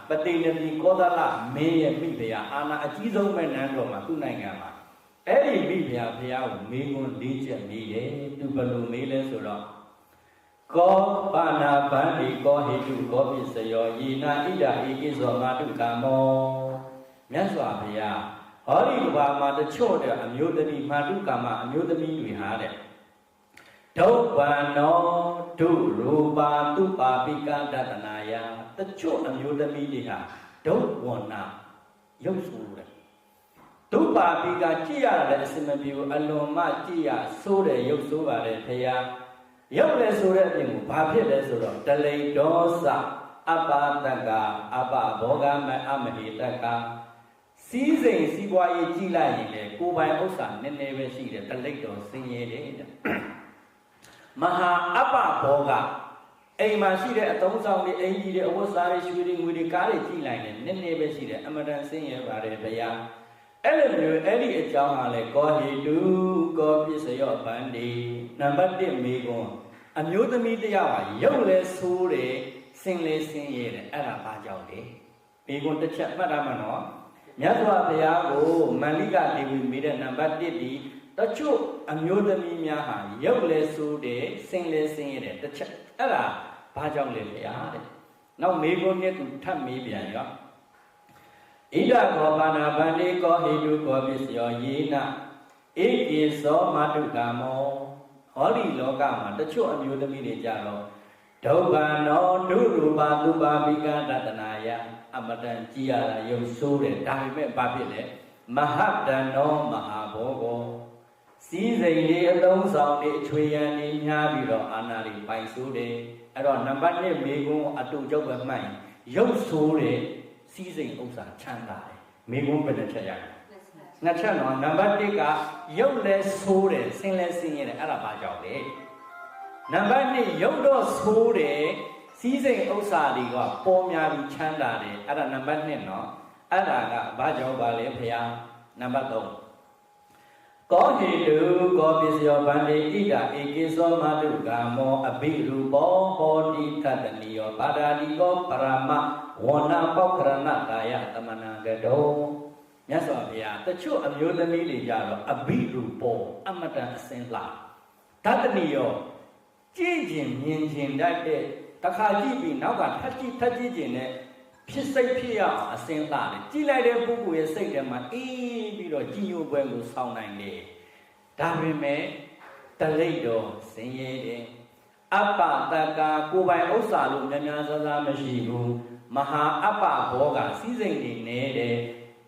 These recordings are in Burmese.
ပတိနတိကောသလမင်းရဲ့မိဖုရားအာနာအကြီးဆုံးပဲနန်းတော်မှာသူ့နိုင်ငံမှာအဲ့ဒီမိဖုရားကိုမေးခွန်း၄ချက်မေးတယ်သူဘယ်လိုမေးလဲဆိုတော့ကောပါဏဗန္တိကောဟိတုကောပိစယောယေနာဣဒာဧကိသောငါတုကာမောမြတ်စွာဘုရားဟောဒီဘာမှာတချို့တဲ့အမျိုးသမီးမာတုကာမအမျိုးသမီးတွေဟာတဲ့ဒုဗ္ဗနောဒုရူပါတုပါပိကဒတနာယတချို့အမျိုးသမီးတွေဟာဒုဝဏရုပ်ဆိုးတယ်ဒုပါပိကကြည့်ရတဲ့အစမပြေဘူးအလွန်မှကြည့်ရဆိုးတယ်ရုပ်ဆိုးပါတယ်ဖရာရုပ်လည်းဆိုတဲ့အပြင်ကိုဘာဖြစ်လဲဆိုတော့တလိဒောစအပတကအပဘောဂမအမဟိတကစီးစိမ်စီးပွားရေးကြည့်လိုက်ရင်လေကိုယ်ပိုင်ဥစ္စာနည်းနည်းပဲရှိတယ်တလိတော်ဆင်းရဲတယ်မဟာအပဘောဂအိမ်မှာရှိတဲ့အသုံးဆောင်တွေအင်ကြီးတွေအဝတ်စားတွေရွှေတွေငွေတွေကားတွေကြည့်လိုက်ရင်နည်းနည်းပဲရှိတယ်အမတန်ဆင်းရဲပါတယ်ဗျာအဲ့လိုမျိုးအဲ့ဒီအကြောင်းဟာလေကောဟိတုကောပစ္စယောဗန္တိနံပါတ်1မိကွန်းအမျိုးသမီးတယောက်ဟာရုပ်လဲဆိုးတယ်စင်လဲစင်းရဲတယ်အဲ့ဒါဘာကြောင့်လဲမိကွန်းတစ်ချက်မှတ်ထားမှာနော်မြတ်စွာဘုရားကိုမန္လိကဒေဝီမိတဲ့နံပါတ်1ဒီတချို့အမျိုးသမီးများဟာရုပ်လဲဆိုးတယ်စင်လဲစင်းရဲတယ်တစ်ချက်အဲ့ဒါဘာကြောင့်လဲဗျာတဲ့နောက်မိကွန်းနဲ့သူထပ်မေးပြန်ရောဣဒကောပါဏဗန္တိကောဟိတုကောပစ္စယောယေနဧကိသောမတုကာမောဟောဒီလောကမှာတချို့အမျိုးသမီးတွေကြတော့ဒုဗ္ဗနောဒုရူပသုပါပိကတတနာယအမတန်ကြည်ရတာရုပ်ဆိုးတယ်ဒါပေမဲ့ဘာဖြစ်လဲမဟတံနောမဟာဘောဂောစီးစိမ်လေးအသုံးဆောင်လေးအချွေရန်လေးများပြီးတော့အာနာတွေပိုင်ဆိုးတယ်အဲ့တော့နံပါတ်1မိကွန်းအတူကျုပ်ပဲမှတ်ရင်ရုပ်ဆိုးတယ်စီးစိမ်ဥစ္စာချမ်းသာတယ်မိကွန်းဘယ်နှချက်ရလဲနှစ်ချက်တော့နံပါတ်1ကရုပ်လဲဆိုးတယ်ဆင်းလဲဆင်းရဲတယ်အဲ့ဒါဘာကြောင့်လဲနံပါတ်2ရုပ်တော့ဆိုးတယ်စီးစိမ်ဥစ္စာတွေကပေါ်များပြီးချမ်းသာတယ်အဲ့ဒါနံပါတ်2နော်အဲ့ဒါကဘာကြောင့်ပါလဲဖရာနံပါတ်3ကောဟိတုကောပစ္စယောဗန္တိဣဒာဧကိသောမတုကာမောအဘိရူပောဟောတိသတ္တနိယောပါဒာတိကောပရမဝဏပောက္ခရဏကာယသမဏကတောမြတ်စွာဘုရားတချို့အမျိုးသမီးတွေကြတော့အဘိရူပောအမတန်အစင်းလှသတ္တနိယောကြည့်ခြင်းမြင်ခြင်းတတ်တဲ့တခါကြည့်ပြီးနောက်ကထပ်ကြည့်ခြင်းနဲ့ဖြစ်စိတ်ဖြစ်ရအောင်အစင်းလှတယ်ကြည့်လိုက်တဲ့ပုဂ္ဂိုလ်ရဲ့စိတ်ထဲမှာအေးပြီးတော့ကြည်ညိုပွဲကိုဆောင်းနိုင်တယ်ဒါပေမဲ့တလိပ်တော်ဆင်းရဲတယ်အပ္ပတကာကိုယ်ပိုင်ဥစ္စာလို့များများစားစားမရှိဘူးမဟာအပ္ပဘောကစီးစိမ်တွေနေတယ်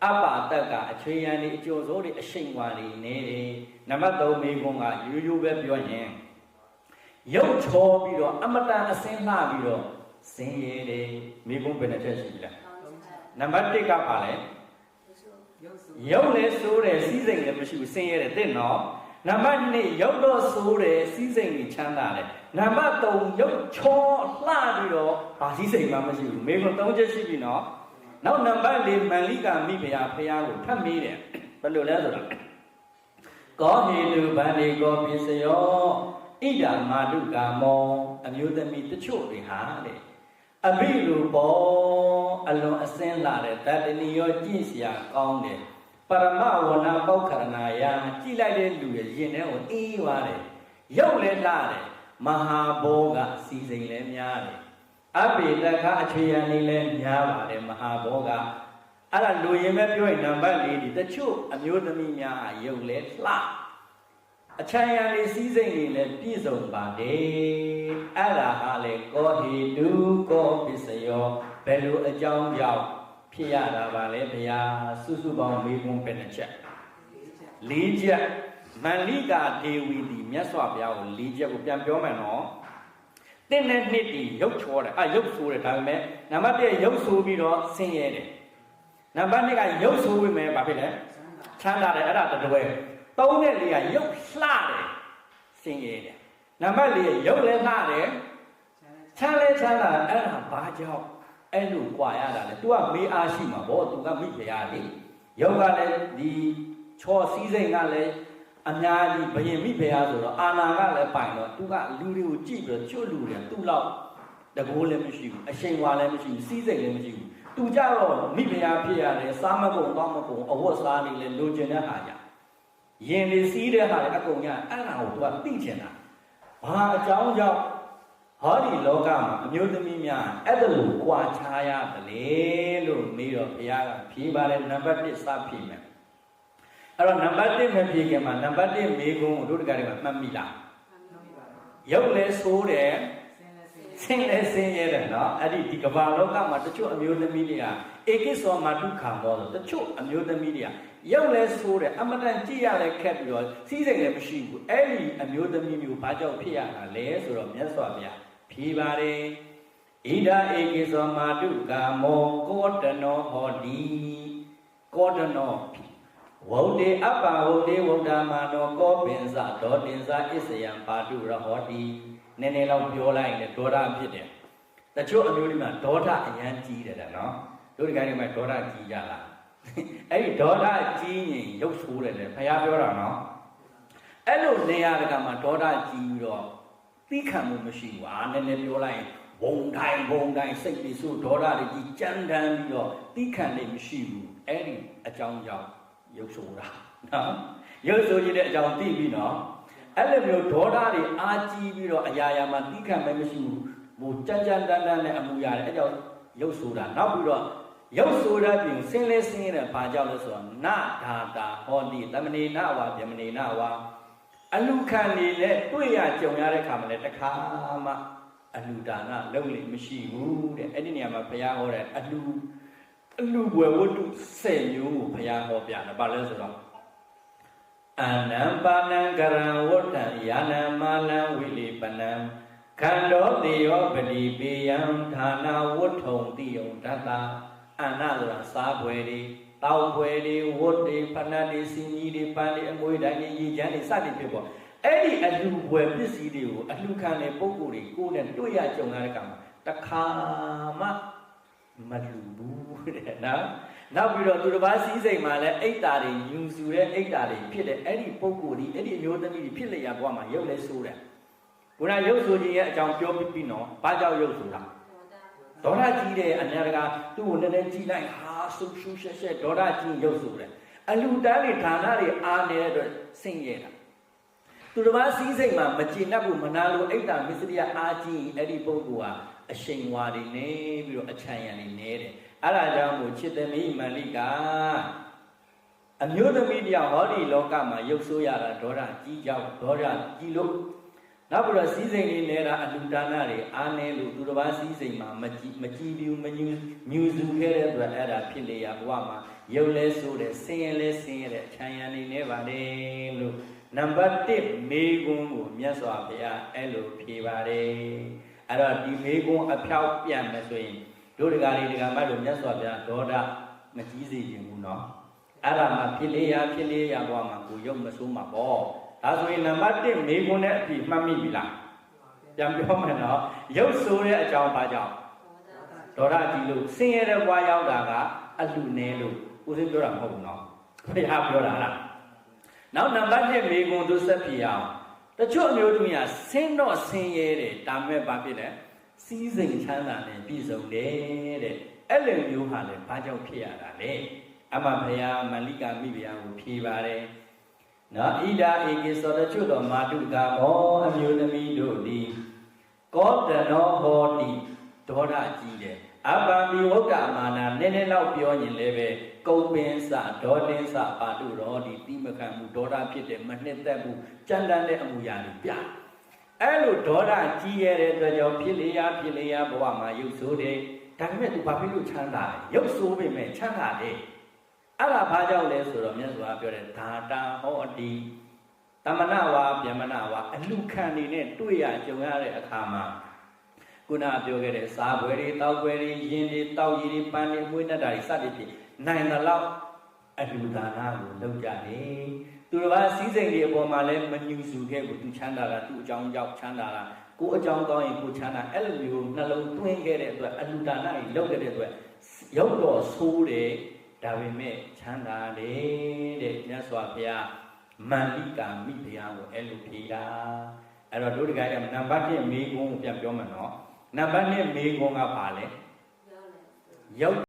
အပ္ပတကအချွေရန်တွေအကျော်စိုးတွေအရှိန်ဝါတွေနေတယ်နံပါတ်3မိကွန်းကရိုးရိုးပဲပြောရင်ရုပ်ချောပြီးတော့အမတန်အစင်းလှပြီးတော့ဆင်းရဲတယ်မိကွန်းဘယ်နှချက်ရှိလဲနံပါတ်1ကပါလဲရုပ်လည်းဆိုးတယ်စီးစိမ်လည်းမရှိဘူးဆင်းရဲတယ်တဲ့နော်နံပါတ်2ရုပ်တော့ဆိုးတယ်စီးစိမ်ကြီးချမ်းသာတယ်နံပါတ်3ရုပ်ချောလှပြီးတော့ဘာစီးစိမ်မှမရှိဘူးမိကွန်း3ချက်ရှိပြီနော်နောက်နံပါတ်4မန္လိကာမိဖုရားကိုထပ်မေးတယ်ဘယ်လိုလဲဆိုတော့ကောဟိတုဗန္တိကောပစ္စယောဣဒာမာတုကာမောအမျိုးသမီးတချို့တွေဟာတဲ့အဘိရူပောအလွန်အစင်းလာတဲ့တတ္တနိယောကြည့်စရာကောင်းတယ်ပရမဝဏပောက္ခရဏာယကြည့်လိုက်တဲ့လူရဲ့ရင်ထဲကိုအေးသွားတယ်ရုပ်လည်းလာတယ်မဟာဘောကစီစိမ်လည်းများတယ်အဘိတခအချွေရန်လေးလည်းများပါတယ်မဟာဘောကအဲ့ဒါလူရင်ပဲပြောရင်နံပါတ်4ဒီတချို့အမျိုးသမီးများဟာရုပ်လည်းလှအချမ်းရံလေးစီးစိမ်လေးလည်းပြည့်စုံပါတယ်အဲ့ဒါဟာလေကောဟိတုကောပစ္စယောဘယ်လိုအကြောင်းကြောင့်ဖြစ်ရတာပါလဲဗျာစုစုပေါင်းမေးခွန်းပဲတစ်ချက်၄ချက်မန္လိကာဒေဝီဒီမြတ်စွာဘုရားကို၄ချက်ကိုပြန်ပြောမယ်နော်တင်းနဲ့နှစ်ဒီရုပ်ချောတယ်ရုပ်ဆိုးတယ်ဒါပေမဲ့နံပါတ်1ရုပ်ဆိုးပြီးတော့ဆင်းရဲတယ်နံပါတ်2ကရုပ်ဆိုးပြီးမယ်ဘာဖြစ်လဲချမ်းသာတယ်အဲ့ဒါတတွဲ3နဲ့4ကရုပ်လှတယ်ဆင်းရဲတယ်နံပါတ်4ရုပ်လည်းလှတယ်ချမ်းလည်းချမ်းသာအဲ့ဒါဘာကြောင့်အဲ့လိုကြွာရတာလဲ तू ကမေးအားရှိမှာဗော तू ကမိဖုရားလေရုပ်ကလည်းဒီချောစည်းစိမ်ကလည်းအများကြီးဘယင်မိဖုရားဆိုတော့အာနာကလည်းပိုင်တော့ तू ကလူတွေကိုကြည့်ပြီးတော့ကျွတ်လူတယ် तू လောက် တကူလည်းမရှိဘူးအရှိန်ဝါလည်းမရှိဘူးစီးစိမ်လည်းမရှိဘူးသူကြတော့မိဖုရားဖြစ်ရတယ်စားမကုန်တော့မကုန်အဝတ်စားလေးလည်းလိုချင်တဲ့ဟာကြရင်လေးစီးတဲ့ဟာလည်းအကုန်ရအဲ့ဒါကိုသူကသိချင်တာဘာအကြောင်းကြောင့်ဟောဒီလောကမှာအမျိုးသမီးများအဲ့ဒါလိုကြွားချားရတယ်လို့မေးတော့ဘုရားကဖြေပါတယ်နံပါတ်1စဖြေမယ်အဲ့တော့နံပါတ်1မဖြေခင်မှာနံပါတ်1မေးခွန်းကိုတို့တကယ်ကမှတ်မိလားရုပ်လဲဆိုးတယ်ဆင်းလဲဆင်းရဲတယ်နော်အဲ့ဒီကမ္ဘာလောကမှာတချို့အမျိုးသမီးတွေကဧကိသောမာတုခံတော်ဆိုတချို့အမျိုးသမီးတွေကရုပ်လဲဆိုးတယ်အမတန်ကြည့်ရလဲခက်ပြီးတော့စီးစိမ်လည်းမရှိဘူးအဲ့ဒီအမျိုးသမီးမျိုးဘာကြောင့်ဖြစ်ရတာလဲဆိုတော့မြတ်စွာဘုရားဖြေပါတယ်ဣဒာဧကိသောမာတုကာမောကောတနောဟောတိကောတနောဝုဒ္ဓေအပ္ပဝုဒ္ဓေဝုဒ္ဓမာနောကောပင်စဒေါတင်္စဣစယံပါတုရဟောတိနည်းနည်းလောက်ပြောလိုက်ရင်ဒေါသဖြစ်တယ်တချို့အမျိုးတွေမှာဒေါသအရန်ကြီးတယ်နော်တို့ဒီကိန်းမှာဒေါသကြီးကြလားအဲ့ဒီဒေါသကြီးရင်ရုပ်ဆိုးတယ်လေဘုရားပြောတာနော်အဲ့လိုနေရာတကမှာဒေါသကြီးပြီးတော့သိခံမှုမရှိဘူးအာနည်းနည်းပြောလိုက်ရင်ဘုံတိုင်းစိတ်ပြီးဆိုဒေါသတွေကြီးကြမ်းတမ်းပြီးတော့သိခံနေမရှိဘူးအဲ့ဒီအကြောင်းကြောင့်ရုပ်ဆိုးတာနော်ရုပ်ဆိုးကြီးတဲ့အကြောင်းသိပြီးနော်အဲ့လိုမျိုးဒေါသတွေအာကြီးပြီးတော့အရာရာမှာသိခံမဲမရှိဘူးဟိုကြမ်းတမ်းနဲ့အမှုရတယ်အဲ့ကြောင့်ရုပ်ဆိုးတာနောက်ပြီးတော့ရုပ်ဆိုးတဲ့ပြင်ဆင်းလဲဆင်းရဲတဲ့ဘာကြောင့်လဲဆိုတော့နဒါတာဟောတိသမဏေနဝါဗျမဏေနဝါအလူခံနေလဲတွေ့ရကြုံရတဲ့ခါမှာလဲတခါမှအလူဒါနလုံးလေမရှိဘူးတဲ့အဲ့ဒီနေရာမှာဘုရားဟောတဲ့အလူဘွယ်ဝတ္ထု10မျိုးကိုဘုရားဟောပြတယ်ဘာလဲဆိုတော့အနံပါဏံကရံဝတ္တံယာနံမာလံဝိလိပနံခန္တောတေယောပတိပေယံဌာနာဝတ္ထုံတိယံတတ္တအနဆိုတာစားပွဲတွေတောက်ပွဲတွေဝတ်တွေဖဏတ်တွေစင်ကြီးတွေပန်းတွေအမွေတိုင်းတွေရေချမ်းတွေစသည်ဖြစ်ပေါ်အဲ့ဒီအလှပွဲပစ္စည်းတွေကိုအလှခံတဲ့ပုံကိုယ်တွေကိုယ်နဲ့တွေ့ရကြုံရတဲ့ကံမှာတခါမှမလှဘူးတဲ့နော်နောက်ပြီးတော့သူတစ်ပါးစည်းစိမ်မှာလည်းအိတ်တာတွေညူစုတဲ့အိတ်တာတွေဖြစ်တဲ့အဲ့ဒီပုံကိုယ်ဒီအဲ့ဒီအမျိုးသမီးတွေဖြစ်လျက်ဘဝမှာရုပ်လဲဆိုးတယ်ဘုရားရုပ်ဆိုခြင်းရဲ့အကြောင်းပြောပြီးနော်ဘာကြောင့်ရုပ်ဆိုတာဒေါသကြီးတဲ့အနာကသူ့ကိုနည်းနည်းကြည့်လိုက်ဟာဆူရှူရှက်ရှက်ဒေါသကြီးရုပ်ဆိုတယ်အလူတန်းတွေဌာနတွေအားနေတဲ့အတွက်ဆင်းရဲတာသူတစ်ပါးစည်းစိမ်မှာမကျေနပ်ဘူးမနာလိုအိတ်တာမစ္စရိယအားကြီးအဲ့ဒီပုံကိုအရှိန်ဝါတွေနေပြီးတော့အချမ်းရံနေနေတယ်အဲ့ဒါကြောင့်မို့ချစ်သမီးမန္လိကအမျိုးသမီးတရားဟောဒီလောကမှာရုပ်ဆိုးရတာဒေါသကြီးကြောင့်ဒေါသကြီးလို့နောက်ပြီးတော့စည်းစိမ်တွေနေတာအလူဒါနတွေအားနေလို့သူတစ်ပါးစည်းစိမ်မှာမကြည်ဘူးမညူစုခဲ့တဲ့အတွက်အဲ့ဒါဖြစ်လေရဘဝမှာရုပ်လဲဆိုးတယ်ဆင်းရဲလဲဆင်းရဲတဲ့အချမ်းရံနေနေပါတယ်လို့နံပါတ်1မေခွန်းကိုမြတ်စွာဘုရားအဲ့လိုဖြေပါတယ်အဲ့တော့ဒီမေခွန်းအဖြောက်ပြန်မယ်ဆိုရင်တို့ဒကာလေးဒကာမတို့မြတ်စွာဘုရားဒေါသမကြီးစေခြင်းဘူးနော်အဲ့ဒါမှဖြစ်လေရဘဝမှာကိုရုပ်မဆိုးမှာပေါ့ဒါဆိုရင်နံပါတ်1မေခွန်းနဲ့အဖြစ်မှတ်မိပြီလားပြန်ပြောမယ်နော်ရုပ်ဆိုးတဲ့အကြောင်းဘာကြောင့်ဒေါသကြီးလို့ဆင်းရဲတဲ့ဘဝရောက်တာကအလှနေလို့ဦးစင်းပြောတာမဟုတ်ဘူးနော်ဘုရားပြောတာလားနောက်နံပါတ်1မေခွန်းသူဆက်ပြအောင်တချို့အမျိုးသမီးကဆင်းတော့ဆင်းရဲတယ်ဒါမဲ့ဘာဖြစ်လဲစီးစိမ်ချမ်းသာနဲ့ပြည့်စုံတယ်တဲ့အဲ့လိုမျိုးဟာလည်းဘာကြောင့်ဖြစ်ရတာလဲအမဘုရားမလိကမိဘုရားကိုဖြေပါတယ်နော်ဣဒာဧကိသောတချို့သောမာတုကာမောအမျိုးသမီးတို့သည်ကောတနောဟောတိဒေါသကြီးတယ်အပံမိဝုဒ္ဓမာနာနည်းနည်းလောက်ပြောရင်လည်းပဲကုံပင်စဒေါတင်းစပါတုရောဒီတိမခံမှုဒေါသဖြစ်တယ်မနှစ်သက်ဘူးကြမ်းတမ်းတဲ့အမှုရာတွေပြအဲ့လိုဒေါသကြီးရတဲ့အတွက်ကြောင့်ဖြစ်လေရဘဝမှာရုပ်ဆိုးတယ်ဒါပေမဲ့သူဘာဖြစ်လို့ချမ်းသာလဲရုပ်ဆိုးပေမဲ့ချမ်းသာတယ်အဲ့ဒါဘာကြောင့်လဲဆိုတော့မြတ်စွာပြောတဲ့ဓာတာဟောတိတမနာဝါဗျမနာဝါအလှခံနေနဲ့တွေ့ရကြုံရတဲ့အခါမှာခုနပြောခဲ့တဲ့စားပွဲတွေတောက်ပွဲတွေရင်တွေတောက်ရည်တွေပန်းတွေမွေးနှက်တာတွေစသည်ဖြင့်နိုင်တဲ့လောက်အလှဒါနကိုလုပ်ကြတယ်သူတစ်ပါးစည်းစိမ်တွေအပေါ်မှာလည်းမညူစုခဲ့ဘူးသူချမ်းသာတာသူ့အကြောင်းကြောင့်ချမ်းသာတာကိုအကြောင်းကောင်းရင်ကိုချမ်းသာအဲ့လိုမျိုးနှလုံးသွင်းခဲ့တဲ့အတွက်အလှဒါနတွေလုပ်ခဲ့တဲ့အတွက်ရုပ်တော်ဆိုးတယ်ဒါပေမဲ့ချမ်းသာတယ်တဲ့မြတ်စွာဘုရားမန္လိကာမိဘုရားကိုအဲ့လိုဖြေတာအဲ့တော့တို့တကယ်နံပါတ်1မေခွန်းကိုပြန်ပြောမယ်နော် နံပါတ်1မေးခွန်းကပါလဲရောက်